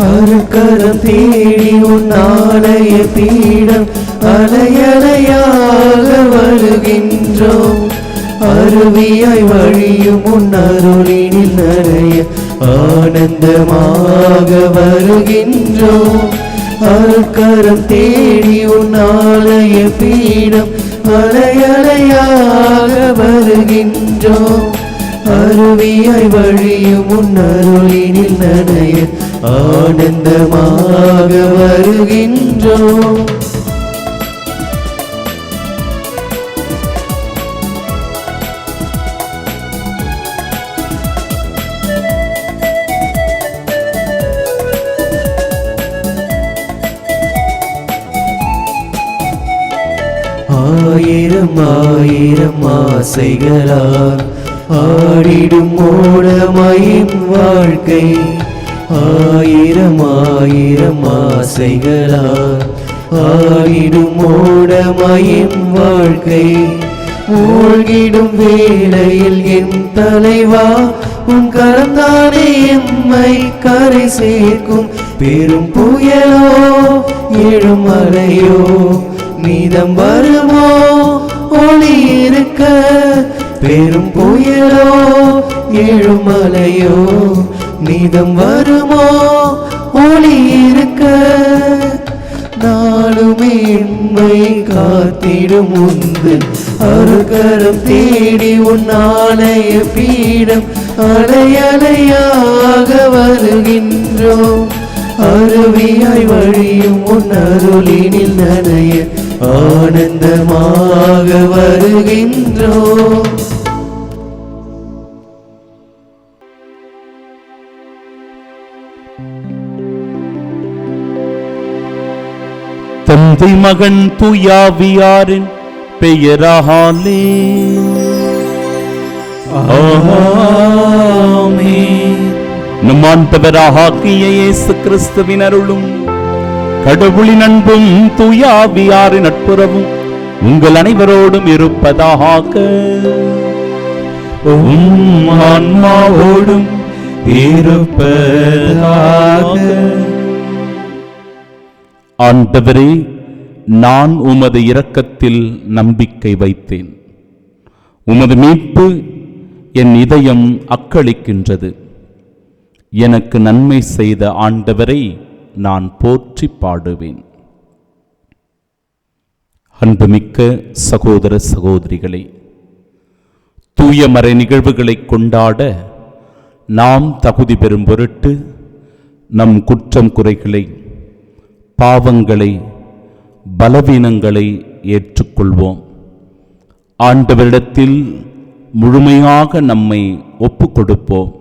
அருக்கரம் தேடி உன் ஆலய பீடம் அலையலையாக வருகின்றோம். அருவியாய் வழியும் உன் அருளினில் நனைய ஆனந்தமாக வருகின்றோம். அருக்கரம் தேடி உன் ஆலய பீடம் அலையலையாக வருகின்றோம். அருவியாய் வழியும் உன் அருளினில் நனைய ஆனந்தமாக வருகின்றோம். ஆயிரம் ஆயிரம் ஆசைகளால் ஆடிடும் ஓடமாயின் வாழ்க்கை. ஆயிரம் ஆயிரம் ஆசைகளால் ஆடிடும் ஓடமாயின் வாழ்க்கை. மூழ்கிடும் வேளையில் என் தலைவா உன் கரந்தானே எம்மை கரை சேர்க்கும். பெரும் புயலோ எழுமலையோ மீதம் வருமோ ஒளி இருக்க. பெரும் புயலோ எழுமலையோ மீதம் வருமோ ஒளி இருக்க. நாளுமே எம்மை காத்திடும் உந்தன் அருகரம் தேடி உன் ஆலய பீடம் அலையலையாக வருகின்றோம். அருவியாய் வழியும் உன் அருளினில் நனைய ஆனந்தமாக வருகின்றோம். தந்தை மகன் தூயாவியாரின் பெயராலே ஆமென். நம் ஆண்டவராகிய இயேசு கிறிஸ்துவின் அருளும் கடவுளின் அன்பும் தூயாவியாரின் நட்புறவும் உங்கள் அனைவரோடும் இருப்பதாக. ஆன்மாவோடும் இருப்பதாக. ஆண்டவரே, நான் உமது இரக்கத்தில் நம்பிக்கை வைத்தேன். உமது மீட்பு என் இதயம் அக்களிக்கின்றது. எனக்கு நன்மை செய்த ஆண்டவரை நான் போற்றி பாடுவேன். அன்புமிக்க சகோதர சகோதரிகளே, தூய மறை நிகழ்வுகளை கொண்டாட நாம் தகுதி பெறும் பொருட்டு நம் குற்றம் குறைகளை, பாவங்களை, பலவீனங்களை ஏற்றுக்கொள்வோம். ஆண்டவரிடத்தில் முழுமையாக நம்மை ஒப்புக் கொடுப்போம்.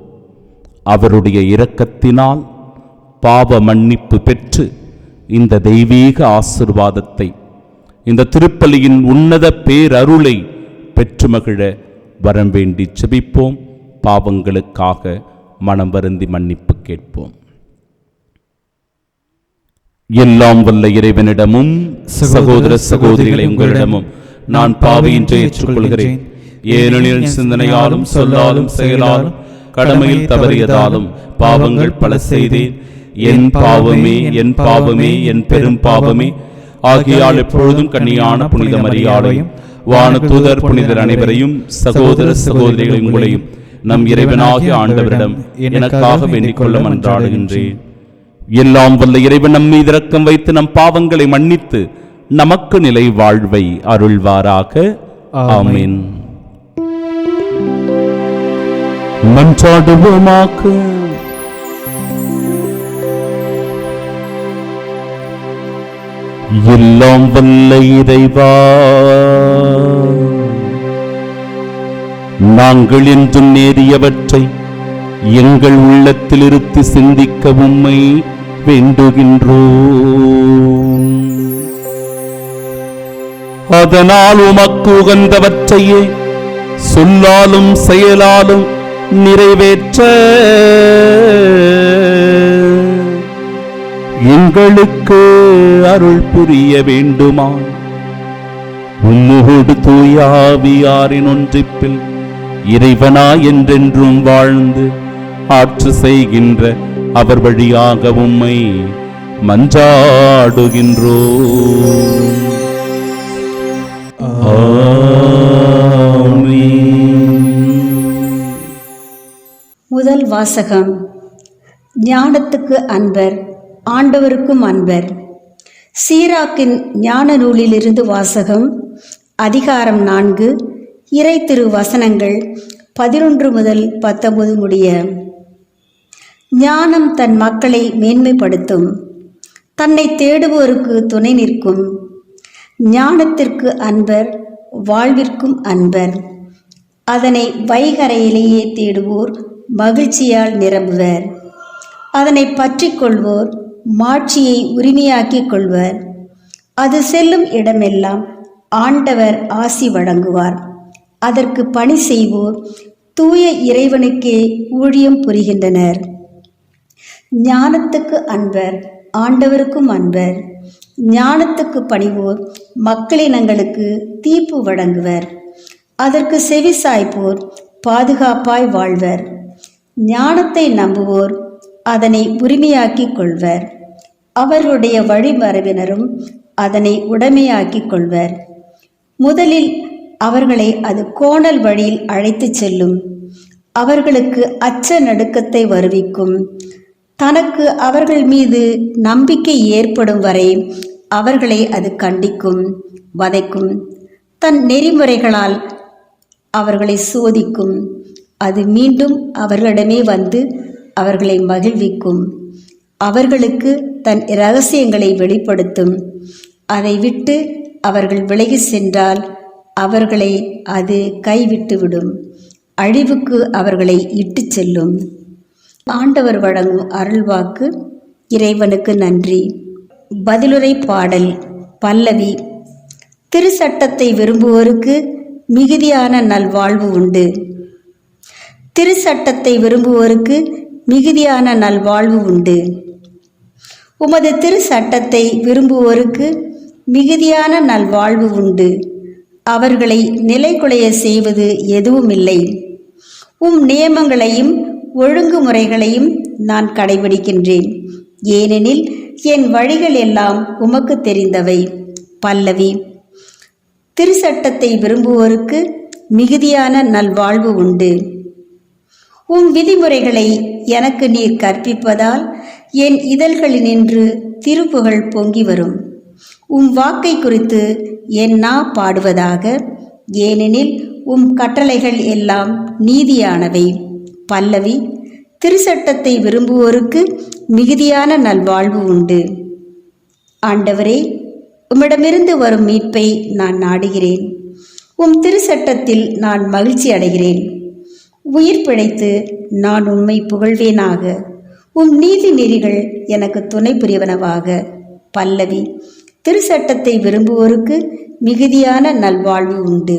அவருடைய இரக்கத்தினால் பாவ மன்னிப்பு பெற்று இந்த தெய்வீக ஆசீர்வாதத்தை, இந்த திருப்பலியின் உன்னத பேரருளை பெற்று மகிழ வரம் வேண்டி செபிப்போம். பாவங்களுக்காக மனம் வருந்தி மன்னிப்பு கேட்போம். எல்லாம் வல்ல இறைவனிடமும் சகோதர சகோதரிகளை உங்களிடமும் நான் பாவியின்றி ஏற்றுக்கொள்கிறேன். ஏனெனில் சிந்தனையாலும் சொல்லாலும் செயலாலும் கடமையில் தவறியதாலும் பாவங்கள் பல செய்தேன். என் பாவமே, என் பாவமே, என் பெரும் பாவமே. ஆகையால் எப்பொழுதும் கன்னியான புனித மரியாதையும் வானதூதர் புனிதர் அனைவரையும் சகோதர சகோதரிகளை உங்களையும் நம் இறைவனாகிய ஆண்டவரிடம் எனக்காக வேண்டிக் கொள்ள மன்றாடுகின்றேன். எல்லாம் வல்ல இறைவன் நம் மீது இரக்கம் வைத்து நம் பாவங்களை மன்னித்து நமக்கு நிலை வாழ்வை அருள்வாராக. ஆமென். மன்றாடுவோமாக. எல்லாம் வல்ல இறைவா, நாங்கள் என்றும் நேரியவற்றை எங்கள் உள்ளத்தில் இருத்தி சிந்திக்க உம்மை வேண்டுகின்றோம். அதனால் உமக்கு உகந்தவற்றையே சொல்லாலும் செயலாலும் நிறைவேற்ற எங்களுக்கு அருள் புரிய வேண்டுமா? உம்மோடு தூயாவியாரின் ஒன்றிப்பில் இறைவனா என்றென்றும் வாழ்ந்து ஆட்சி செய்கின்ற அவர் வழியாக உம்மை மன்றாடுகின்றோம். முதல் வாசகம். ஞானத்துக்கு அன்பர், ஆண்டவருக்கும் அன்பர். சீராக்கின் ஞான நூலிலிருந்து வாசகம். அதிகாரம் 4, இறை திரு வசனங்கள் 11 முதல் 19 முடிய. ஞானம் தன் மக்களை மேன்மைப்படுத்தும், தன்னை தேடுவோருக்கு துணை நிற்கும். ஞானத்திற்கு அன்பர், வாழ்விற்கும் அன்பர். அதனை வைகரையிலேயே தேடுவோர் மகிழ்ச்சியால் நிரம்புவர். அதனை பற்றி கொள்வோர் மாட்சியை உரிமையாக்கிக் கொள்வர். அது செல்லும் இடமெல்லாம் ஆண்டவர் ஆசி வழங்குவார். அதற்கு பணி செய்வோர் தூய இறைவனுக்கே ஊழியம் புரிகின்றனர். ஞானத்துக்கு அன்பர், ஆண்டவருக்கும் அன்பர். ஞானத்துக்கு பணிவோர் மக்களினங்களுக்கு தீர்ப்பு வழங்குவர். அதற்கு செவி சாய்ப்போர் பாதுகாப்பாய் வாழ்வர். ஞானத்தை நம்புவோர் அதனை உரிமையாக்கிக் கொள்வர். அவர்களுடைய வழிமரபினரும் அதனை உடைமையாக்கிக் கொள்வர். முதலில் அவர்களை அது கோணல் வழியில் அழைத்துச் செல்லும். அவர்களுக்கு அச்ச நடுக்கத்தை வருவிக்கும். தனக்கு அவர்கள் மீது நம்பிக்கை ஏற்படும் வரை அவர்களை அது கண்டிக்கும், வதைக்கும். தன் நெறிமுறைகளால் அவர்களை சோதிக்கும். அது மீண்டும் அவர்களிடமே வந்து அவர்களை மகிழ்விக்கும். அவர்களுக்கு தன் இரகசியங்களை வெளிப்படுத்தும். அதை விட்டு அவர்கள் விலகி சென்றால் அவர்களை அது கைவிட்டுவிடும். அழிவுக்கு அவர்களை இட்டு செல்லும். ஆண்டவர் வழங்கும் அருள்வாக்கு. இறைவனுக்கு நன்றி. பதிலுரை பாடல். பல்லவி. திருச்சட்டத்தை விரும்புவோருக்கு மிகுதியான நல்வாழ்வு உண்டு. திருச்சட்டத்தை விரும்புவோருக்கு மிகுதியான நல்வாழ்வு உண்டு. உமது திருச்சட்டத்தை விரும்புவோருக்கு மிகுதியான நல்வாழ்வு உண்டு. அவர்களை நிலைகுலைய செய்வது எதுவுமில்லை. உம் நியமங்களையும் ஒழுங்குமுறைகளையும் நான் கடைபிடிக்கின்றேன். ஏனெனில் என் வழிகள் எல்லாம் உமக்கு தெரிந்தவை. பல்லவி. திருச்சட்டத்தை விரும்புவோருக்கு மிகுதியான நல்வாழ்வு உண்டு. உம் விதிமுறைகளை எனக்கு நீர் கற்பிப்பதால் என் இதழ்களினின்று திருப்புகழ் பொங்கி வரும். உம் வாக்கை குறித்து என் நா பாடுவதாக. ஏனெனில் உம் கட்டளைகள் எல்லாம் நீதியானவை. பல்லவி. திருச்சட்டத்தை விரும்புவோருக்கு மிகுதியான நல்வாழ்வு உண்டு. ஆண்டவரே, உம்மிடமிருந்து வரும் மீட்பை நான் நாடுகிறேன். உம் திருச்சட்டத்தில் நான் மகிழ்ச்சி அடைகிறேன். உயிர் பிழைத்து நான் உம்மை புகழ்வேனாக. உம் நீதி நெறிகள் எனக்கு துணை புரியவனவாக. பல்லவி. திருச்சட்டத்தை விரும்புவோருக்கு மிகுதியான நல்வாழ்வு உண்டு.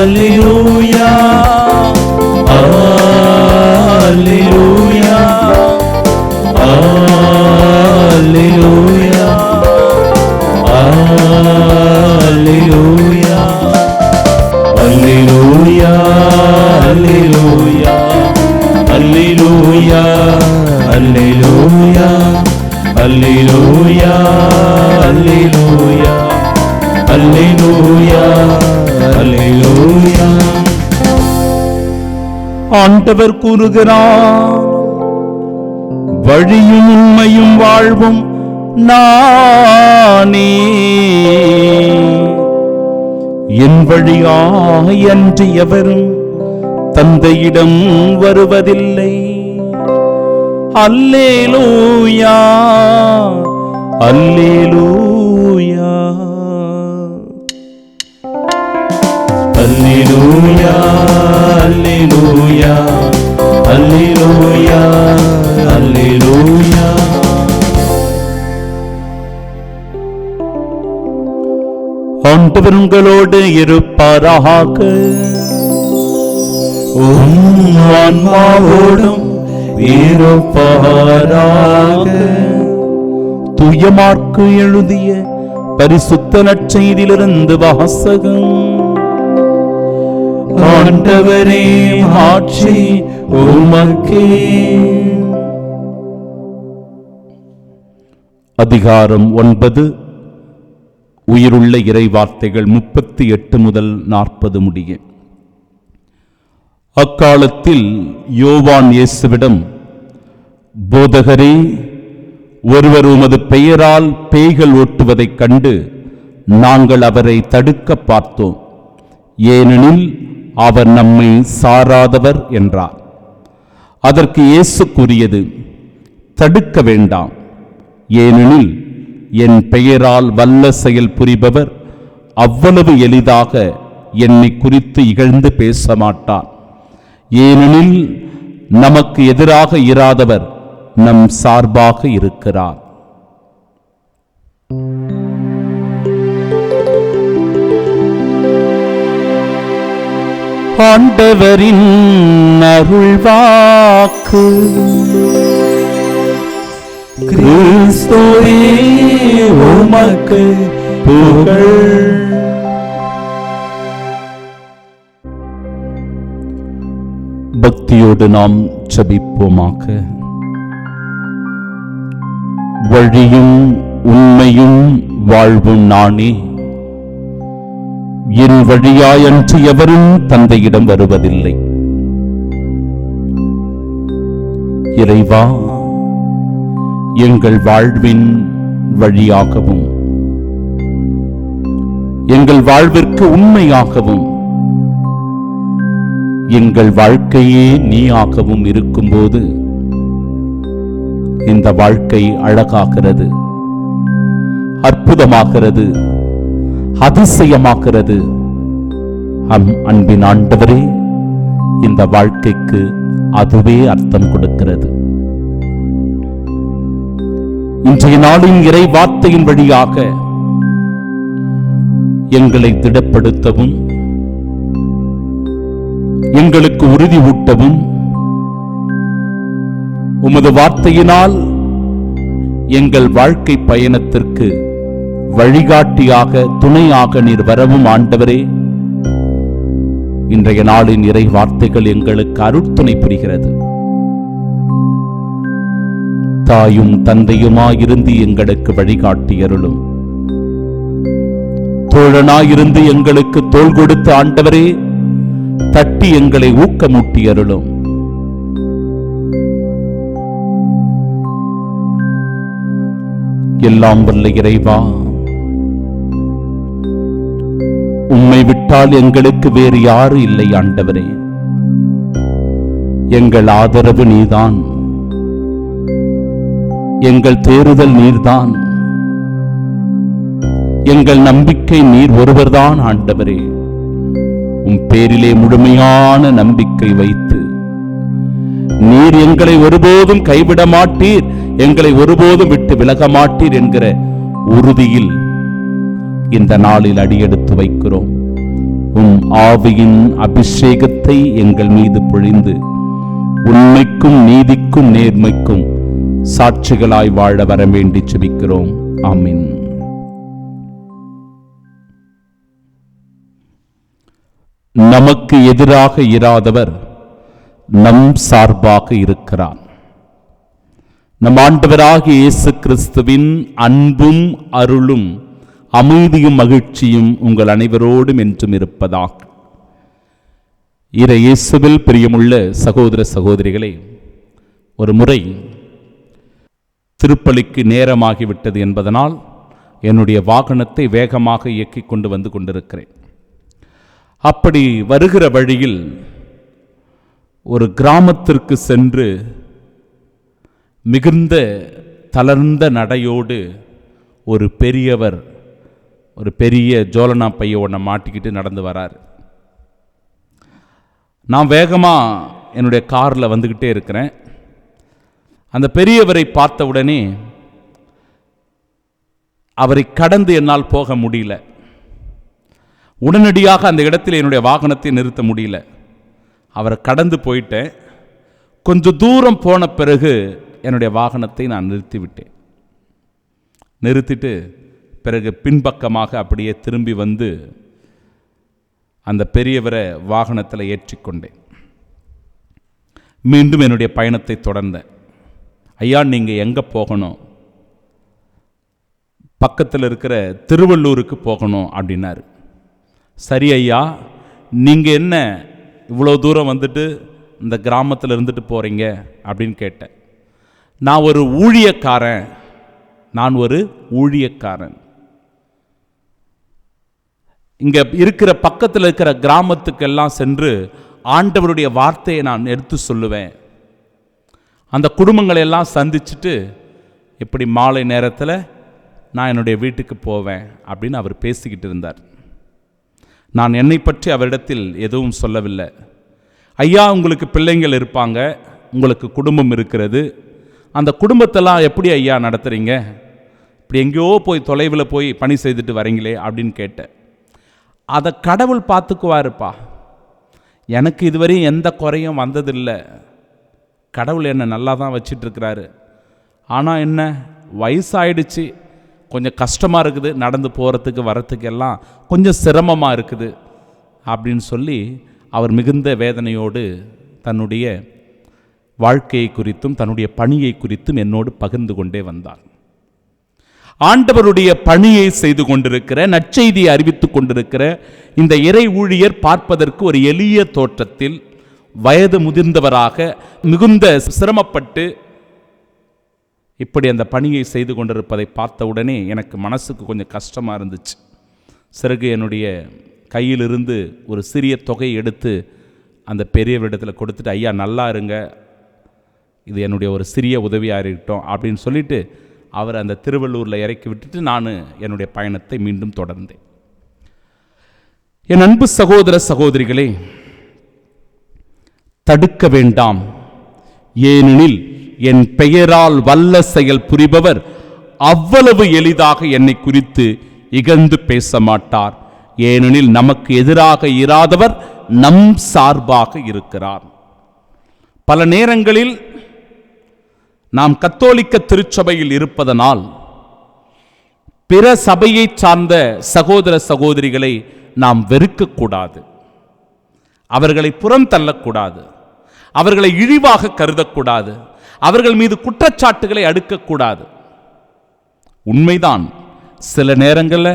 Alleluia, Alleluia, Alleluia, Alleluia, Alleluia, Alleluia, Alleluia, Alleluia, Alleluia, Alleluia, Alleluia, Alleluia. ஆண்டவர் கூறுகிறார், வழியும் உண்மையும் வாழ்வும் நானே. என் வழியாய் அன்றி எவரும் தந்தையிடம் வருவதில்லை. அல்லேலூயா, அல்லேலூயா, அல்லேலூயா, அல்லேலூயா, அல்லேலூயா, அல்லேலூயா. ஆண்டவர் உங்களோடு இருப்பாராக. உம் ஆன்மாவோடும் இருப்பாராக. தூய மாற்கு எழுதிய பரிசுத்த நற்செய்தியிலிருந்து வாசகம். ஆண்டவரே, ஆட்சி உமக்கே. அதிகாரம் 9. உயிருள்ள இறை வார்த்தைகள் 38 முதல் 40 முடிய. அக்காலத்தில் யோவான் இயேசுவிடம், போதகரே, ஒருவர் உமது பெயரால் பேய்கள் ஓட்டுவதைக் கண்டு நாங்கள் அவரை தடுக்க பார்த்தோம், ஏனெனில் அவர் நம்மை சாராதவர் என்றார். அதற்கு இயேசு கூறியது, தடுக்க வேண்டாம், ஏனெனில் என் பெயரால் வல்ல செயல் புரிபவர் அவ்வளவு எளிதாக என்னை குறித்து இகழ்ந்து பேச மாட்டார். ஏனெனில் நமக்கு எதிராக இராதவர் நம் சார்பாக இருக்கிறார். ஆண்டவரின் அருள்வாக்கு. கிறிஸ்துவே, உமக்கு புகழ். பக்தியோடு நாம் ஜெபிப்போமாக. வழியும் உண்மையும் வாழ்வும் நானே, என் வழியாயன்று எவரும் தந்தையிடம் வருவதில்லை. இறைவா, எங்கள் வாழ்வின் வழியாகவும் எங்கள் வாழ்விற்கு உண்மையாகவும் எங்கள் வாழ்க்கையே நீயாகவும் இருக்கும்போது இந்த வாழ்க்கை அழகாகிறது, அற்புதமாகிறது, அதிசயமாகிறது. அன்பின் ஆண்டவரே, இந்த வாழ்க்கைக்கு அதுவே அர்த்தம் கொடுக்கிறது. இன்றைய நாளின் இறை வார்த்தையின் வழியாக எங்களை திடப்படுத்தவும், எங்களுக்கு உறுதி ஊட்டவும், உமது வார்த்தையினால் எங்கள் வாழ்க்கை பயணத்திற்கு வழிகாட்டியாக, துணையாக நீர் வரவும் ஆண்டவரே, இன்றைய நாளின் இறை வார்த்தைகள் எங்களுக்கு அருட்துணை புரிகிறது. தாயும் தந்தையுமாயிருந்து எங்களுக்கு வழிகாட்டியருளும், தோழனாயிருந்து எங்களுக்கு தோள் கொடுத்த ஆண்டவரே, தட்டி எங்களை ஊக்கமூட்டியருளும். எல்லாம் வல்ல இறைவா, உம்மை விட்டால் எங்களுக்கு வேறு யாரு இல்லை ஆண்டவரே. எங்கள் ஆதரவு நீதான், எங்கள் தேறுதல் நீர்தான், எங்கள் நம்பிக்கை நீர் ஒருவர்தான் ஆண்டவரே. உம் பேரிலே முழுமையான நம்பிக்கை வைத்து நீர் எங்களை ஒருபோதும் கைவிட மாட்டீர், எங்களை ஒருபோதும் விட்டு விலக மாட்டீர் என்கிற உறுதியில் இந்த நாளில் அடியெடுத்து வைக்கிறோம். உம் ஆவியின் அபிஷேகத்தை எங்கள் மீது பொழிந்து உண்மைக்கும் நீதிக்கும் நேர்மைக்கும் சாட்சிகளாய் வாழ வர வேண்டி ஜெபிக்கிறோம். ஆமீன். நமக்கு எதிராக இராதவர் நம் சார்பாக இருக்கிறார். நம் ஆண்டவராகிய இயேசு கிறிஸ்துவின் அன்பும் அருளும் அமைதியும் மகிழ்ச்சியும் உங்கள் அனைவரோடும் என்றும் இருப்பதாக. இறை இயேசுவில் பிரியமுள்ள சகோதர சகோதரிகளே, ஒரு முறை திருப்பலிக்கு நேரமாகிவிட்டது என்பதனால் என்னுடைய வாகனத்தை வேகமாக இயக்கிக் கொண்டு வந்து கொண்டிருக்கிறேன். அப்படி வருகிற வழியில் ஒரு கிராமத்திற்கு சென்று மிகுந்த தளர்ந்த நடையோடு ஒரு பெரியவர் ஒரு பெரிய ஜோலனா பைய ஒன்றை மாட்டிக்கிட்டு நடந்து வரார். நான் வேகமாக என்னுடைய காரில் வந்துக்கிட்டே இருக்கிறேன். அந்த பெரியவரை பார்த்த உடனே அவரை கடந்து என்னால் போக முடியல. உடனடியாக அந்த இடத்தில் என்னுடைய வாகனத்தை நிறுத்த முடியல. அவரை கடந்து போயிட்டேன். கொஞ்சம் தூரம் போன பிறகு என்னுடைய வாகனத்தை நான் நிறுத்திவிட்டேன். நிறுத்திட்டு பிறகு பின்பக்கமாக அப்படியே திரும்பி வந்து அந்த பெரியவரை வாகனத்தில் ஏற்றிக்கொண்டேன். மீண்டும் என்னுடைய பயணத்தை தொடர்ந்தேன். ஐயா, நீங்கள் எங்கே போகணும்? பக்கத்தில் இருக்கிற திருவள்ளூருக்கு போகணும் அப்படின்னாரு. சரி ஐயா, நீங்கள் என்ன இவ்வளோ தூரம் வந்துட்டு இந்த கிராமத்தில் இருந்துட்டு போகிறீங்க அப்படின்னு கேட்டேன். நான் ஒரு ஊழியக்காரன். இங்கே இருக்கிற பக்கத்தில் இருக்கிற கிராமத்துக்கெல்லாம் சென்று ஆண்டவருடைய வார்த்தையை நான் எடுத்து சொல்லுவேன். அந்த குடும்பங்களை எல்லாம் சந்திச்சுட்டு இப்படி மாலை நேரத்தில் நான் என்னுடைய வீட்டுக்கு போவேன் அப்படின்னு அவர் பேசிக்கிட்டு இருந்தார். நான் என்னை பற்றி அவரிடத்தில் எதுவும் சொல்லவில்லை. ஐயா, உங்களுக்கு பிள்ளைங்கள் இருப்பாங்க, உங்களுக்கு குடும்பம் இருக்கிறது, அந்த குடும்பத்தெல்லாம் எப்படி ஐயா நடத்துகிறீங்க? இப்படி எங்கேயோ போய் தொலைவில் போய் பணி செய்துட்டு வரீங்களே அப்படின்னு கேட்டேன். அதை கடவுள் பார்த்துக்குவாருப்பா, எனக்கு இதுவரையும் எந்த குறையும் வந்ததில்லை. கடவுள் என்னை நல்லா தான் வச்சிட்ருக்கிறாரு. ஆனால் என்ன, வயசாயிடுச்சு, கொஞ்சம் கஷ்டமாக இருக்குது, நடந்து போகிறதுக்கு வரத்துக்கு எல்லாம் கொஞ்சம் சிரமமாக இருக்குது அப்படின்னு சொல்லி அவர் மிகுந்த வேதனையோடு தன்னுடைய வாழ்க்கையை குறித்தும் தன்னுடைய பணியை குறித்தும் என்னோடு பகிர்ந்து கொண்டே வந்தார். ஆண்டவருடைய பணியை செய்து கொண்டிருக்கிற, நற்செய்தியை அறிவித்துக் கொண்டிருக்கிற இந்த இறை ஊழியர் பார்ப்பதற்கு ஒரு எளிய தோற்றத்தில் வயது முதிர்ந்தவராக மிகுந்த சிரமப்பட்டு இப்படி அந்த பணியை செய்து கொண்டிருப்பதை பார்த்த உடனே எனக்கு மனசுக்கு கொஞ்சம் கஷ்டமாக இருந்துச்சு. சிறகு என்னுடைய கையிலிருந்து ஒரு சிறிய தொகை எடுத்து அந்த பெரியவரிடத்தில் கொடுத்துட்டு, ஐயா நல்லா இருங்க, இது என்னுடைய ஒரு சிறிய உதவியாக இருக்கட்டும் அப்படின்னு சொல்லிட்டு அவர் அந்த திருவள்ளூரில் இறக்கி விட்டுட்டு நான் என்னுடைய பயணத்தை மீண்டும் தொடர்ந்தேன். என் அன்பு சகோதர சகோதரிகளே, தடுக்க வேண்டாம். ஏனெனில் என் பெயரால் வல்ல செயல் புரிபவர் அவ்வளவு எளிதாக என்னை குறித்து இகழ்ந்து பேச மாட்டார். ஏனெனில் நமக்கு எதிராக இராதவர் நம் சார்பாக இருக்கிறார். பல நேரங்களில் நாம் கத்தோலிக்க திருச்சபையில் இருப்பதனால் பிற சபையை சார்ந்த சகோதர சகோதரிகளை நாம் வெறுக்கக்கூடாது, அவர்களை புறம் தள்ளக்கூடாது, அவர்களை இழிவாக கருதக்கூடாது, அவர்கள் மீது குற்றச்சாட்டுகளை அடுக்கக்கூடாது. உண்மைதான், சில நேரங்களில்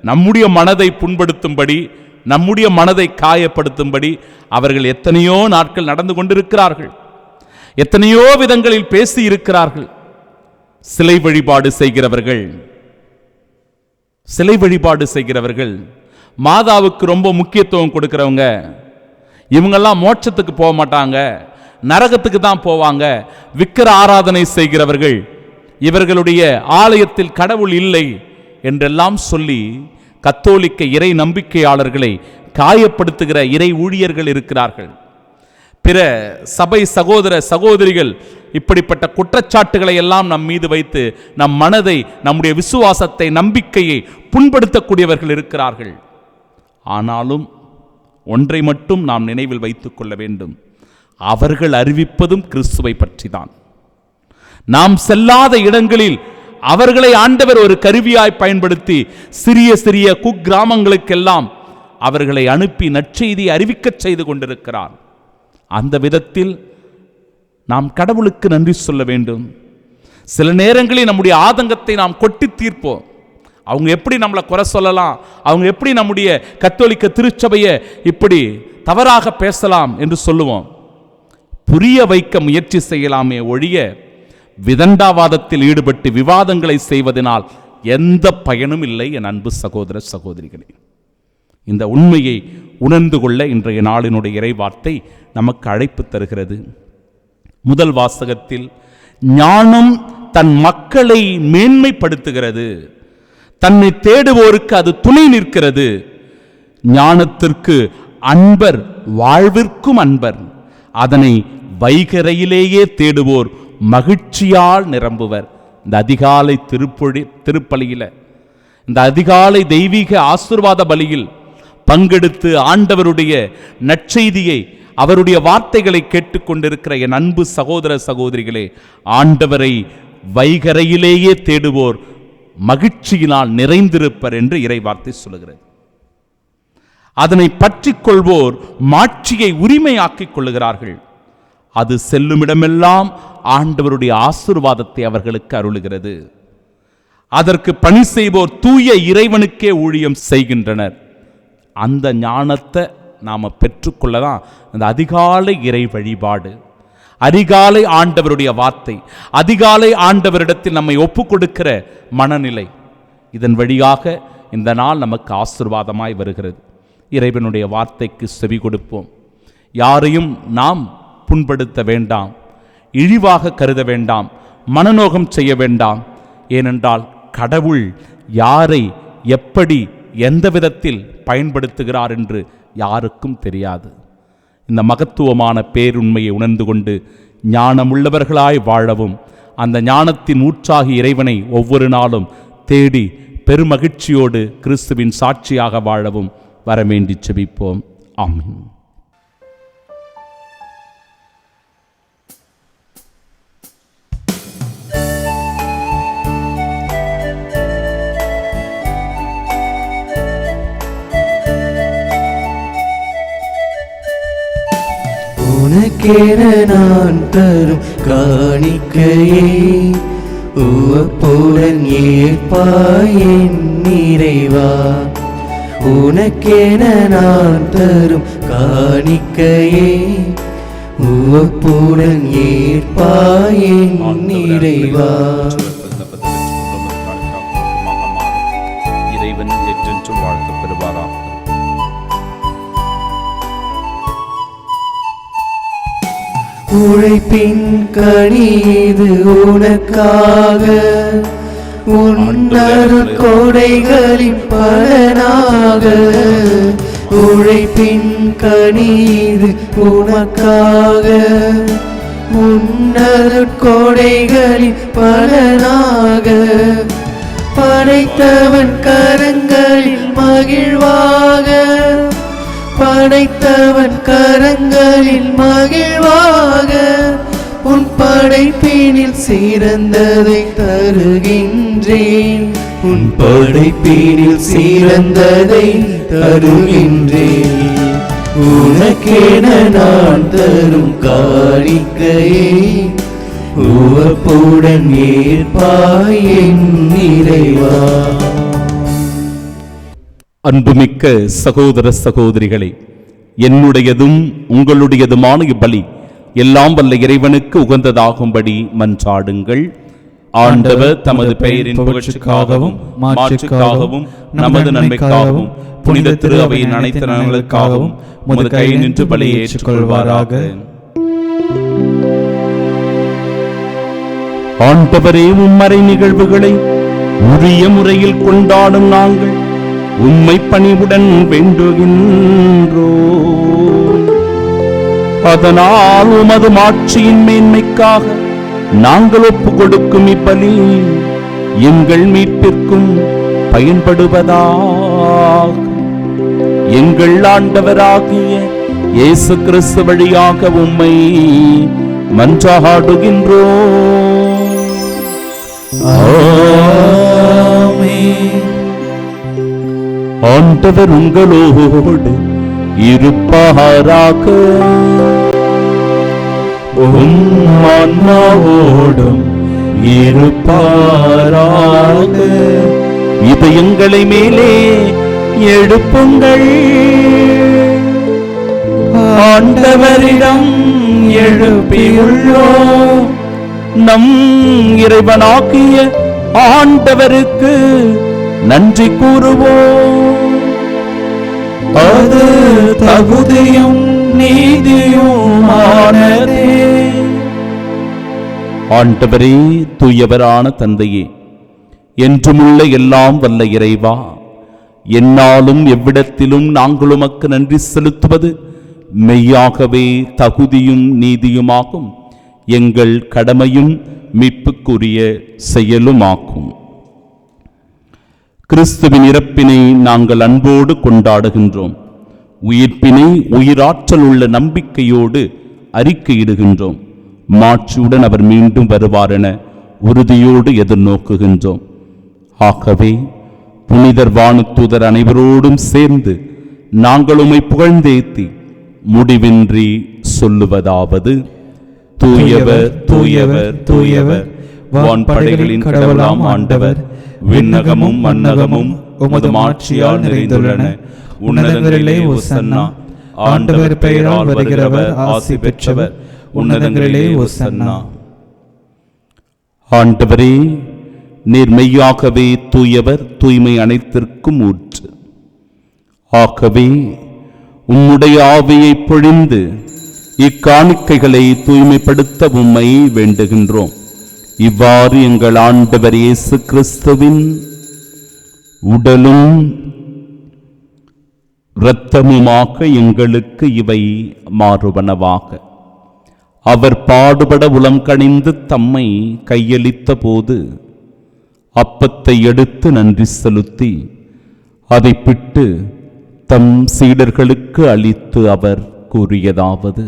நம்முடைய மனதை புண்படுத்தும்படி, நம்முடைய மனதை காயப்படுத்தும்படி அவர்கள் எத்தனையோ நாட்கள் நடந்து கொண்டிருக்கிறார்கள், எத்தனையோ விதங்களில் பேசி இருக்கிறார்கள். சிலை வழிபாடு செய்கிறவர்கள், மாதாவுக்கு ரொம்ப முக்கியத்துவம் கொடுக்கிறவங்க, இவங்கெல்லாம் மோட்சத்துக்கு போக மாட்டாங்க, நரகத்துக்கு தான் போவாங்க. விக்கிர ஆராதனை செய்கிறவர்கள், இவர்களுடைய ஆலயத்தில் கடவுள் இல்லை என்றெல்லாம் சொல்லி கத்தோலிக்க இறை நம்பிக்கையாளர்களை காயப்படுத்துகிற இறை ஊழியர்கள் இருக்கிறார்கள். பிற சபை சகோதர சகோதரிகள் இப்படிப்பட்ட குற்றச்சாட்டுகளை எல்லாம் நம் மீது வைத்து நம் மனதை, நம்முடைய விசுவாசத்தை, நம்பிக்கையை புண்படுத்தக்கூடியவர்கள் இருக்கிறார்கள். ஆனாலும் ஒன்றை மட்டும் நாம் நினைவில் வைத்துக் கொள்ள வேண்டும், அவர்கள் அறிவிப்பதும் கிறிஸ்துவை பற்றி தான். நாம் செல்லாத இடங்களில் அவர்களை ஆண்டவர் ஒரு கருவியாய் பயன்படுத்தி சிறிய சிறிய குக்கிராமங்களுக்கெல்லாம் அவர்களை அனுப்பி நற்செய்தி அறிவிக்கச் செய்து கொண்டிருக்கிறார். அந்த விதத்தில் நாம் கடவுளுக்கு நன்றி சொல்ல வேண்டும். சில நேரங்களில் நம்முடைய ஆதங்கத்தை நாம் கொட்டி தீர்ப்போம். அவங்க எப்படி நம்மளை குறை சொல்லலாம், அவங்க எப்படி நம்முடைய கத்தோலிக்க திருச்சபையை இப்படி தவறாக பேசலாம் என்று சொல்லுவோம். புரிய வைக்க முயற்சி செய்யலாமே ஒழிய விதண்டாவாதத்தில் ஈடுபட்டு விவாதங்களை செய்வதனால் எந்த பயனும் இல்லை. என் அன்பு சகோதர சகோதரிகளே, இந்த உண்மையை உணர்ந்து கொள்ள இன்றைய நாளினுடைய இறைவார்த்தை நமக்கு அழைப்பு தருகிறது. முதல் வாசகத்தில் ஞானம் தன் மக்களை மேன்மைப்படுத்துகிறது, தன்னை தேடுவோருக்கு அது துணை நிற்கிறது. ஞானத்திற்கு அன்பர் வாழ்விற்கும் அன்பர், அதனை வைகரையிலேயே தேடுவோர் மகிழ்ச்சியால் நிரம்புவர். இந்த அதிகாலை திருப்பலியில், இந்த அதிகாலை தெய்வீக ஆசீர்வாத பலியில் பங்கெடுத்து ஆண்டவருடைய நற்செய்தியை, அவருடைய வார்த்தைகளை கேட்டுக்கொண்டிருக்கிற என் அன்பு சகோதர சகோதரிகளே, ஆண்டவரை வைகரையிலேயே தேடுவோர் மகிழ்ச்சியினால் நிறைந்திருப்பர் என்று இறைவார்த்தை சொல்லுகிறது. அதனை பற்றிக் கொள்வோர் மாட்சியை உரிமையாக்கிக் கொள்ளுகிறார்கள். அது செல்லுமிடமெல்லாம் ஆண்டவருடைய ஆசீர்வாதத்தை அவர்களுக்கு அருளுகிறது. அதற்கு பணி செய்வோர் தூய இறைவனுக்கே ஊழியம் செய்கின்றனர். அந்த ஞானத்தை நாம் பெற்றுக்கொள்ளதான் இந்த அதிகாலை இறை வழிபாடு, அதிகாலை ஆண்டவருடைய வார்த்தை, அதிகாலை ஆண்டவரிடத்தில் நம்மை ஒப்புக் கொடுக்கிற மனநிலை, இதன் வழியாக இந்த நாள் நமக்கு ஆசீர்வாதமாய் வருகிறது. இறைவனுடைய வார்த்தைக்கு செவி கொடுப்போம். யாரையும் நாம் புண்படுத்த வேண்டாம், இழிவாக கருத வேண்டாம், மனநோகம் செய்ய வேண்டாம். ஏனென்றால் கடவுள் யாரை எப்படி எந்த விதத்தில் பயன்படுத்துகிறார் என்று யாருக்கும் தெரியாது. இந்த மகத்துவமான பேருண்மையை உணர்ந்து கொண்டு ஞானமுள்ளவர்களாய் வாழவும், அந்த ஞானத்தின் ஊற்றாகி இறைவனை ஒவ்வொரு நாளும் தேடி பெருமகிழ்ச்சியோடு கிறிஸ்துவின் சாட்சியாக வாழவும் வரவேண்டி செபிப்போம். ஆமென். உனக்கென நான் தரும் காணிக்கையை உவப்புடன் ஏற்பாய் என் இறைவா. உனக்கென நான் தரும் காணிக்கையை உவப்புடன் ஏற்பாய் என் இறைவா. இறைவன் என்றென்றும் வாழ்த்து பெறுவாராக. உழைப்பின் கனிது உனக்காக, உன்னருள் கொடைகளின் பலனாக. உழைப்பின் கனிது உனக்காக, உன்னருள் கொடைகளின் பலனாக. படைத்தவன் கரங்களில் மகிழ்வாக, படைத்தவன் கரங்களில் மகிழ்வாக. உன் படைப்பினில் சிறந்ததை தருகின்றேன், உன் படைப்பினில் சிறந்ததை தருகின்றேன். உனக்கென நான் தரும் காணிக்கையை உவப்புடன் ஏற்பாய் என் இறைவா. அன்புமிக்க சகோதர சகோதரிகளே, என்னுடையதும் உங்களுடையதுமான இப்பலி எல்லாம் வல்ல இறைவனுக்கு உகந்ததாகும்படி மன்றாடுங்கள். ஆண்டவர் தமது பெயரின் புகழ்ச்சிக்காகவும் மாட்சிக்காகவும் நமது நன்மைக்காகவும் புனித திரு அவையின் அனைத்து நலன்களுக்காகவும் உமது கை நின்று பலியை ஏற்றுக்கொள்வாராக. ஆண்டவரே, உம்மறை நிகழ்வுகளை உரிய முறையில் கொண்டாடும் நாங்கள் உம்மை பணிவுடன் வேண்டுகின்றோ. அதனால் உமது மாட்சியின் மேன்மைக்காக நாங்கள் ஒப்பு கொடுக்கும் இப்பலி எங்கள் மீட்பிற்கும் பயன்படுவதாக. எங்கள் ஆண்டவராகிய இயேசு கிறிஸ்து வழியாக உம்மை மன்றாடுகின்றோ. ஆமென். ஆண்டவர் உங்களோடு இருப்பாராக. ஆன்மாவோடும் இருப்பாராக. இதயங்களை மேலே எழுப்புங்கள், ஆண்டவரிடம் எழுப்பியுள்ளோம். நம் இறைவனாகிய ஆண்டவருக்கு நன்றி கூறுவோம். அது தகுதியும் நீதியுமானதே. ஆண்டவரே, தூயவரான தந்தையே, என்றுமுள்ள எல்லாம் வல்ல இறைவா, என்னாலும் எவ்விடத்திலும் நாங்கள் உமக்கு நன்றி செலுத்துவது மெய்யாகவே தகுதியும் நீதியுமாகும். எங்கள் கடமையும் மீட்புக்குரிய செயலுமாக்கும். கிறிஸ்துவின் இறப்பினை நாங்கள் அன்போடு கொண்டாடுகின்றோம். உயிர்ப்பினை உயிராற்றல் உள்ள நம்பிக்கையோடு அறிக்கையிடுகின்றோம். மாட்சியுடன் அவர் மீண்டும் வருவார் என உறுதியோடு எதிர்நோக்குகின்றோம். ஆகவே புனிதர் வானுதூதர் அனைவரோடும் சேர்ந்து நாங்கள் உம்மை புகழ்ந்தேத்தி முடிவின்றி சொல்லுவதாவது: தூயவர் தூயவர் தூயவர், வான்படைகளின் கடவுளாம் ஆண்டவர், விண்ணகமும் மண்ணகமும் உமது மாட்சியால் நிறைந்துள்ளன. உன்னதங்களிலே ஓசன்னா. ஆண்டவர் பெயரால் வருகிறவர் ஆசி பெற்றவர். உன்னதங்களிலே ஓசன்னா. ஆண்டவரே, நீர் மெய்யாகவே தூயவர், தூய்மை அனைத்திற்கும் ஊற்று. ஆகவே உம்முடைய ஆவியை பொழிந்து இக்காணிக்கைகளை தூய்மைப்படுத்த உம்மை வேண்டுகின்றோம். இவ்வாறு எங்கள் ஆண்டவர் இயேசு கிறிஸ்துவின் உடலும் இரத்தமுமாக எங்களுக்கு இவை மாறுவனவாக. அவர் பாடுபட உளம் கனிந்து தம்மை கையளித்த போது அப்பத்தை எடுத்து நன்றி செலுத்தி அதை பிட்டு தம் சீடர்களுக்கு அளித்து அவர் கூறியதாவது: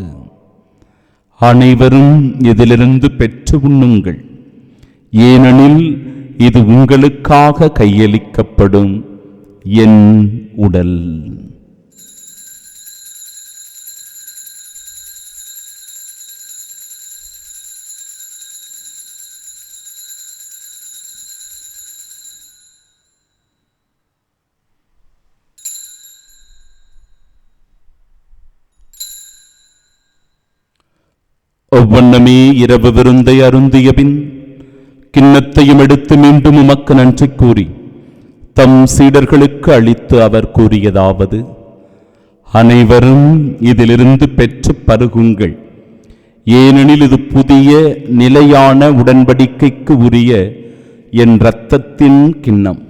அனைவரும் இதிலிருந்து பெற்று உண்ணுங்கள், ஏனெனில் இது உங்களுக்காக கையளிக்கப்படும் என் உடல். ஒவ்வொன்னமே இரவு விருந்தை அருந்திய பின் கிண்ணத்தையும் எடுத்து மீண்டும் உமக்கு நன்றி கூறி தம் சீடர்களுக்கு அளித்து அவர் கூறியதாவது: அனைவரும் இதிலிருந்து பெற்று பருகுங்கள், ஏனெனில் இது புதிய நிலையான உடன்படிக்கைக்கு உரிய என் இரத்தத்தின் கிண்ணம்.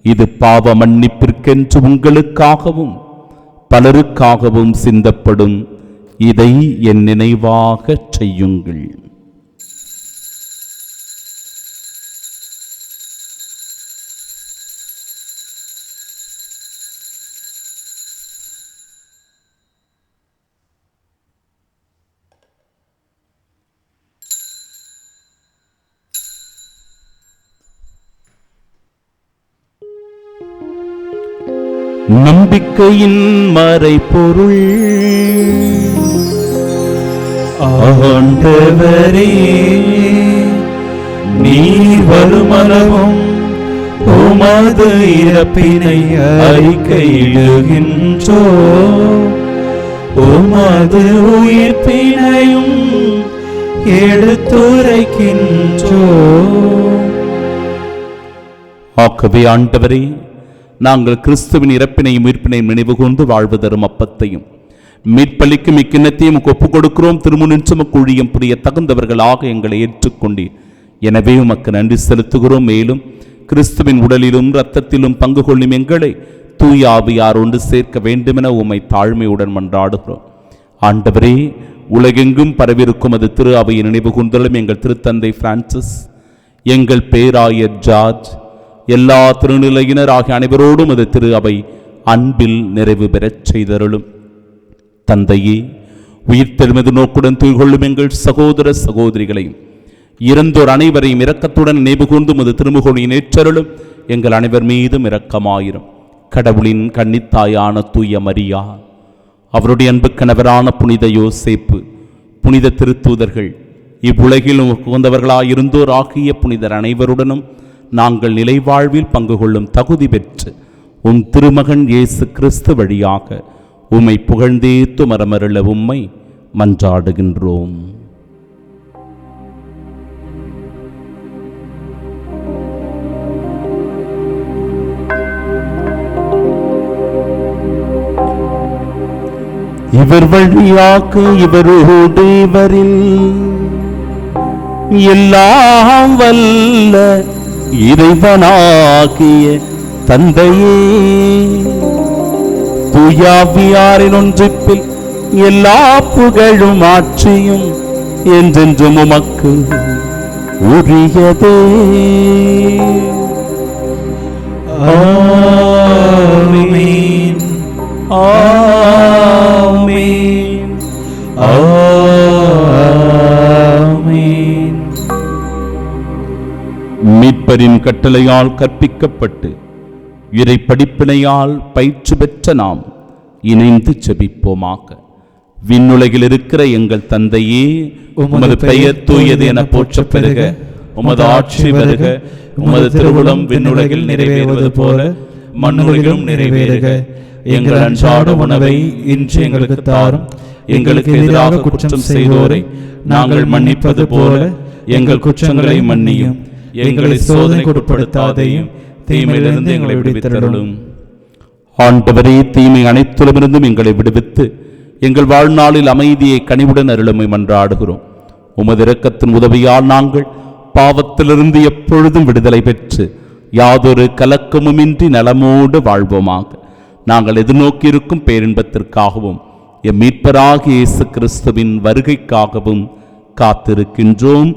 இது பாவ மன்னிப்பிற்கென்று உங்களுக்காகவும் பலருக்காகவும் சிந்தப்படும். இதை என் நினைவாக செய்யுங்கள். நம்பிக்கையின் மறைபொருள். ஆண்டவரே, நீர் வருமளவும் உமது இறப்பினை அறிக்கையிடுகின்றோ, உமது உயிர்ப்பினையும் எடுத்துரைக்கின்றோ. ஆகவே ஆண்டவரே, நாங்கள் கிறிஸ்துவின் இறப்பினையும் உயிர்ப்பினையும் நினைவு கூர்ந்து வாழ்வு தரும் அப்பத்தையும் மீட்பளிக்கும் இக்கிண்ணத்தையும் ஒப்புக் கொடுக்கிறோம். திருமுனின்று ஊழியம் புரிய தகுந்தவர்களாக எங்களை ஏற்றுக்கொண்டீர். எனவே உமக்கு நன்றி செலுத்துகிறோம். மேலும் கிறிஸ்துவின் உடலிலும் இரத்தத்திலும் பங்கு கொள்ளும் எங்களை தூய ஆவியார் ஒன்று சேர்க்க வேண்டுமென உம்மை தாழ்மையுடன் மன்றாடுகிறோம். ஆண்டவரே, உலகெங்கும் பரவிருக்கும் அது திரு அவையை நினைவு கூர்ந்தலும் எங்கள் திருத்தந்தை பிரான்சிஸ், எங்கள் பேராயர் ஜார்ஜ், எல்லா திருநிலையினர் ஆகிய அனைவரோடும் அது திரு அவை அன்பில் நிறைவு பெறச் செய்தருளும். தந்தையே, உயிர்த்தெழுமது நோக்குடன் துயில்கொள்ளும் எங்கள் சகோதர சகோதரிகளையும் இறந்தோர் அனைவரையும் இரக்கத்துடன் நினைவு கூர்ந்து மது திருமுகொழியின் ஏற்றருளும். எங்கள் அனைவர் மீதும் இரக்கமாயிரும். கடவுளின் கன்னித்தாயான தூய மரியா, அவருடைய அன்பு கணவரான புனித யோசேப்பு, புனித திருத்தூதர்கள், இவ்வுலகில் உகந்தவர்களாயிருந்தோர் ஆகிய புனிதர் அனைவருடனும் நாங்கள் நிலைவாழ்வில் பங்கு கொள்ளும் தகுதி பெற்று உம் திருமகன் இயேசு கிறிஸ்து வழியாக உம்மை புகழ்ந்தேத்து மரமருள உம்மை மன்றாடுகின்றோம். இவர் வழியாக இவரோடு இவரில் எல்லாம் வல்ல இறைவனாகிய தந்தையே, தூயாவியாரின் ஒன்றிப்பில் எல்லா புகழும் ஆட்சியும் என்றென்றும் உமக்கு உரியதே. ஆமென், ஆமென், ஆமென். மீட்பரின் கட்டளையால் கற்பிக்கப்பட்டு இறை படிப்பினையால் பயிற்சி பெற்ற நாம் இணைந்து ஜெபிப்போமாக. விண்ணுலகில் இருக்கிற எங்கள் தந்தையே, உமது பெயர் தூயது என போற்றப் பெறுக. உமது ஆட்சி வருக. உமது திருவுளம் விண்ணுலகில் நிறைவேறுவது போல மண்ணுலகிலும் நிறைவேறுக. எங்கள் அன்றாட உணவை இன்று எங்களுக்கு தாரும். எங்களுக்கு எதிராக குற்றம் செய்தோரை நாங்கள் மன்னிப்பது போல எங்கள் குற்றங்களை மன்னியும். எங்களை சோதனைக்கு உட்படுத்தாதையும் தீமையிலிருந்து எங்களை விடுவித்தருளும். ஆண்டவரே, தீமை அனைத்திலுமிருந்தும் எங்களை விடுவித்து எங்கள் வாழ்நாளில் அமைதியை கனிவுடன் அருளுமை மன்றாடுகிறோம். உமது இரக்கத்தின் உதவியால் நாங்கள் பாவத்திலிருந்து எப்பொழுதும் விடுதலை பெற்று யாதொரு கலக்கமுமின்றி நலமோடு வாழ்வோமாக. நாங்கள் எதிர்நோக்கியிருக்கும் பேரின்பத்திற்காகவும் எம் மீட்பராகிய இயேசு கிறிஸ்துவின் வருகைக்காகவும் காத்திருக்கின்றோம்.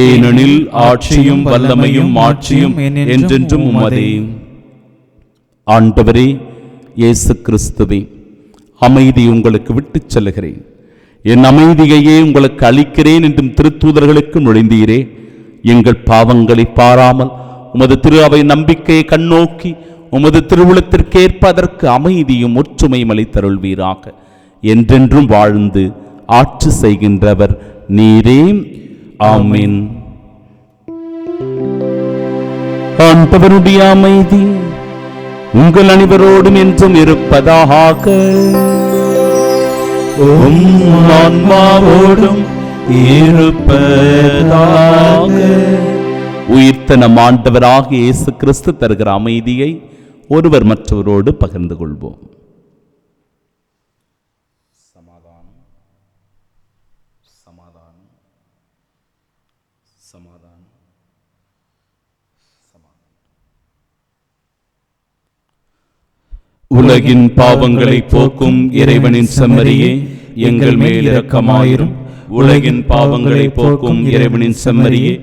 ஏனெனில் ஆட்சியும் வல்லமையும் மாட்சியும் என்றென்றும் உமதே. ஆண்டவரே இயேசு கிறிஸ்துவே, அமைதி உங்களுக்கு விட்டுச் செல்கிறேன், என் அமைதியையே உங்களுக்கு அளிக்கிறேன் என்றும் திருத்தூதர்களுக்கு நுழைந்தீரே. எங்கள் பாவங்களை பாராமல் உமது திரு அவை நம்பிக்கையை கண்ணோக்கி உமது திருவுளத்திற்கேற்ப அதற்கு அமைதியும் ஒற்றுமையும் அளித்தருள்வீராக. என்றென்றும் வாழ்ந்து ஆட்சி செய்கின்றவர் நீரே. ஆமென். ஆண்டவருடைய அமைதி உங்கள் அனைவரோடும் என்றும் இருப்பதாக. ஆன்மாவோடும் இருப்பதாக. உயிர்த்த நம் ஆண்டவராகிய இயேசு கிறிஸ்து தருகிற அமைதியை ஒருவர் மற்றவரோடு பகிர்ந்து கொள்வோம். சமாதானம், சமாதானம், சமாதானம், சமாதானம். உலகின் பாவங்களை போக்கும் இறைவனின் செம்மறியே, எங்கள் மேல் இரக்கமாயிரும். உலகின் பாவங்களை போக்கும் இறைவனின் செம்மறியே,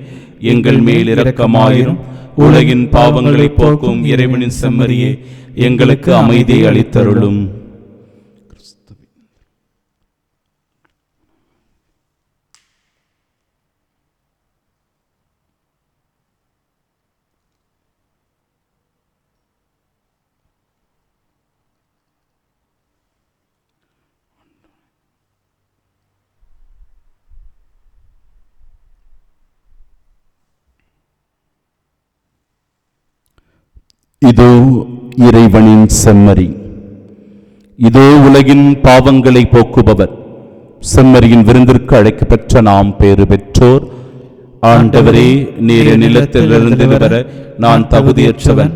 எங்கள் மேல் இரக்கமாயிரும். உலகின் பாவங்களை போக்கும் இறைவனின் செம்மறியே, எங்களுக்கு அமைதியை அளித்தருளும். இதோ இறைவனின் செம்மறி, இதோ உலகின் பாவங்களை போக்குபவர். செம்மறியின் விருந்திற்கு அழைக்கப்பெற்ற நாம் பேறு பெற்றோர். ஆண்டவரே, நீர் நிலத்திலிருந்து வர நான் தகுதியற்றவன்.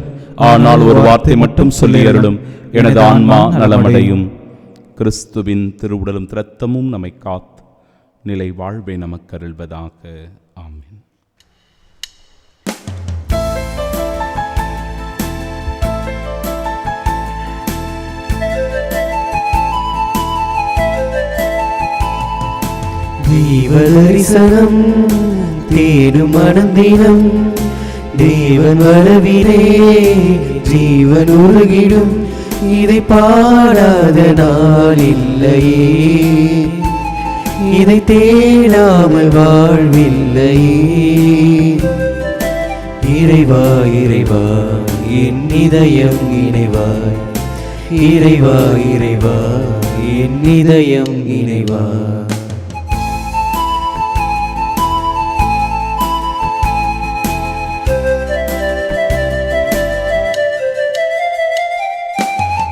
ஆனால் ஒரு வார்த்தை மட்டும் சொல்லி அருளும், எனது ஆன்மா நலமடையும். கிறிஸ்துவின் திருவுடலும் இரத்தமும் நம்மை காத்து நிலை வாழ்வை நமக்கு அருள்வதாக. ஆமென். தீவதரிசனம் தேடும் மனந்தினம், தேவன் வரவிலே ஜீவன் உருகிடும். இதை பாடாத நாள் இல்லையே, இதை தேடாமல் வாழ்வில்லையே. இறைவா இறைவா என் இதயம் இணைவாய், இறைவா இறைவா என் இதயம் இணைவாய்.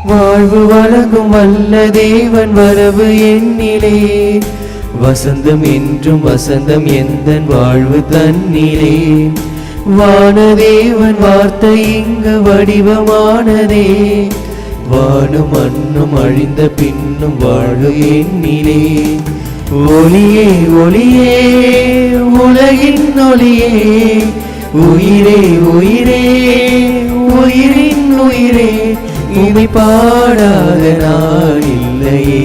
வாழ்வு வழங்கும் வல்ல தேவன் வரவு எண்ணிலே, வசந்தம் என்றும் வசந்தம் எந்தன் வாழ்வு தன்னிலே. வானதேவன் வார்த்தை இங்கு வடிவமானதே, வானும் மண்ணும் அழிந்த பின்னும் வாழ்வு எண்ணிலே. ஒளியே ஒளியே உலகின் ஒளியே, உயிரே உயிரே உயிரின் உயிரே, உமை பாடாத நாள் இல்லையே,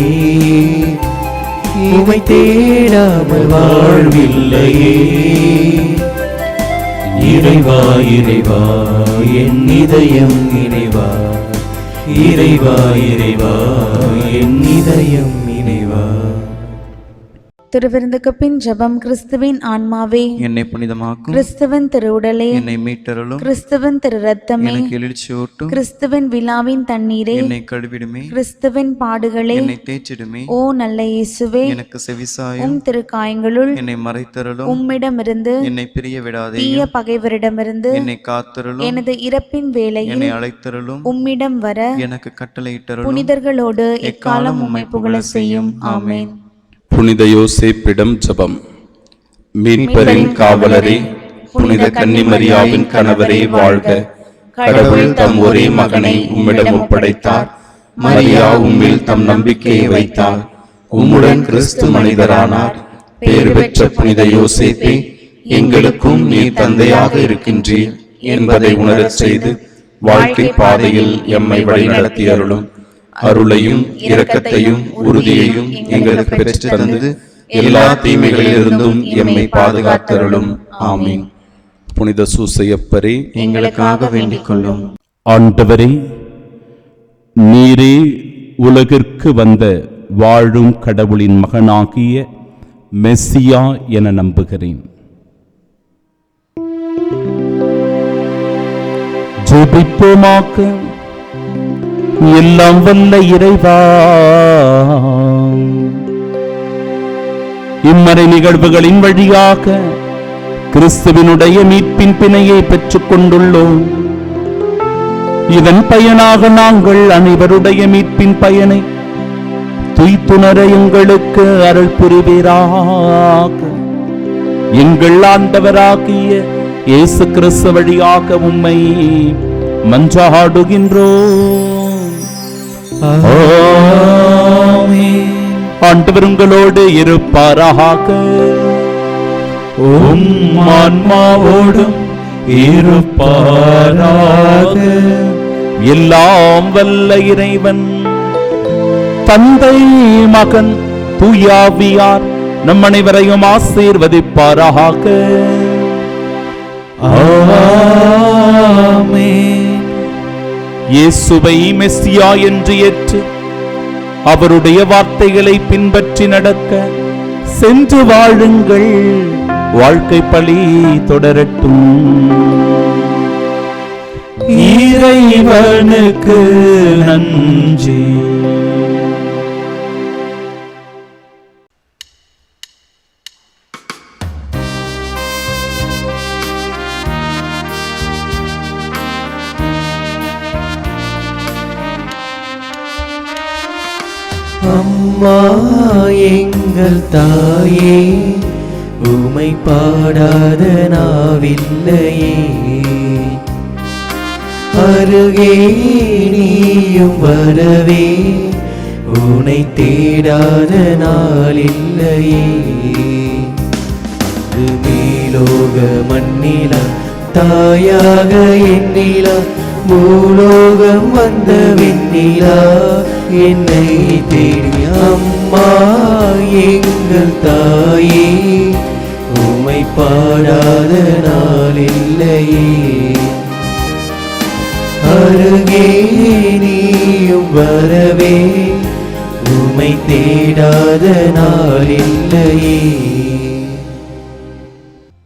உமை தேடாமல் வாழ்வில்லையே. இறைவா இறைவா என் இதயம் இணைவா, இறைவா இறைவா என் இதயம் இணைவா. திருவிருந்துக்கு பின் ஜெபம். கிறிஸ்துவின் ஆன்மாவே என்னை புனிதமாக்கும். கிறிஸ்துவின் திருவுடலே என்னை மீட்டருளும். கிறிஸ்துவின் திரு ரத்தமே எனக்கு எழுச்சியூட்டும். கிறிஸ்துவின் விழாவின் தண்ணீரே என்னை கழுவிடுமே. கிறிஸ்துவின் பாடுகளே என்னை தேய்ச்சிடுமே. ஓ நல்ல இயேசுவே, எனக்கு செவிசாயும். உம் திருக்காயங்களுள் என்னை மறைத்தருளும். உம்மிடமிருந்து என்னை பிரிய விடாதே. தீய பகைவரிடமிருந்து என்னை காத்தருளும். எனது இறப்பின் வேளையில் என்னை அழைத்தருளும். உம்மிடம் வர எனக்கு கட்டளையிட்டருளும். புனிதர்களோடு எக்காலம் உம்மை புகழ செய்யும். ஆமென். புனித யோசேப்பிடம் ஜெபம். மீட்பரின் காவலரே, புனித கன்னிமரியாவின் கணவரே வாழ்க. கடவுள் தம் ஒரே மகனை உம்மிடம் ஒப்படைத்தார். மரியா உம்மில் தம் நம்பிக்கையை வைத்தார். உம்முடன் கிறிஸ்து மனிதரானார். பேறு பெற்ற புனித யோசேப்பே, எங்களுக்கும் நீர் தந்தையாக இருக்கின்றீர் என்பதை உணரச் செய்து வாழ்க்கை பாதையில் எம்மை வழிநடத்தி அருளும். அருளையும் இரக்கத்தையும் உறுதியையும் எங்களுக்கு பெற்று தந்து எல்லா தீமைகளிலிருந்தும் எம்மை பாதுகாத்தருளும். ஆமீன். புனித சூசையப்பரே, எங்களுக்காக வேண்டிக் கொள்ளும். ஆண்டவரே, நீரே உலகிற்கு வந்த வாழும் கடவுளின் மகனாகிய மெஸ்ஸியா என நம்புகிறேன். ஜெபிப்போமாக. எல்லாம் வல்ல இறைவா, இம்மறை நிகழ்வுகளின் வழியாக கிறிஸ்துவினுடைய மீட்பின் பிணையை பெற்றுக் கொண்டுள்ளோம். இதன் பயனாக நாங்கள் அனைவருடைய மீட்பின் பயனை துய்த்துணர எங்களுக்கு அருள் புரிவீராக. எங்கள் ஆண்டவராகிய இயேசு கிறிஸ்து வழியாக உம்மை மன்றாடுகின்றோம். ஆண்டவர் உங்களோடு இருப்பாராக. உம் ஆன்மாவோடும் இருப்பாராக. எல்லாம் வல்ல இறைவன் தந்தை, மகன், தூயாவியார் நம் அனைவரையும் ஆசீர்வதிப்பாராக. ஆமென். இயேசுவை மெஸ்ஸியா என்று ஏற்று அவருடைய வார்த்தைகளை பின்பற்றி நடக்க சென்று வாழுங்கள். வாழ்க்கை பழி தொடரட்டும். இறைவனுக்கு நன்றி. அம்மா எங்கள் தாயே, உமை பாடாத நாவில்லையே. அருகே நீயும் வரவே, உனை தேடாத நாளில்லையே. மேலோக மண்ணிலா தாயாக எண்ணிலா, பூலோகம் வந்த வெண்ணிலா என்னை தேடி. அம்மா எங்கள் தாயே, உமை பாடாத நாளில்லையே. அருகே நீயும் வரவே, உமை தேடாத நாளில்லையே.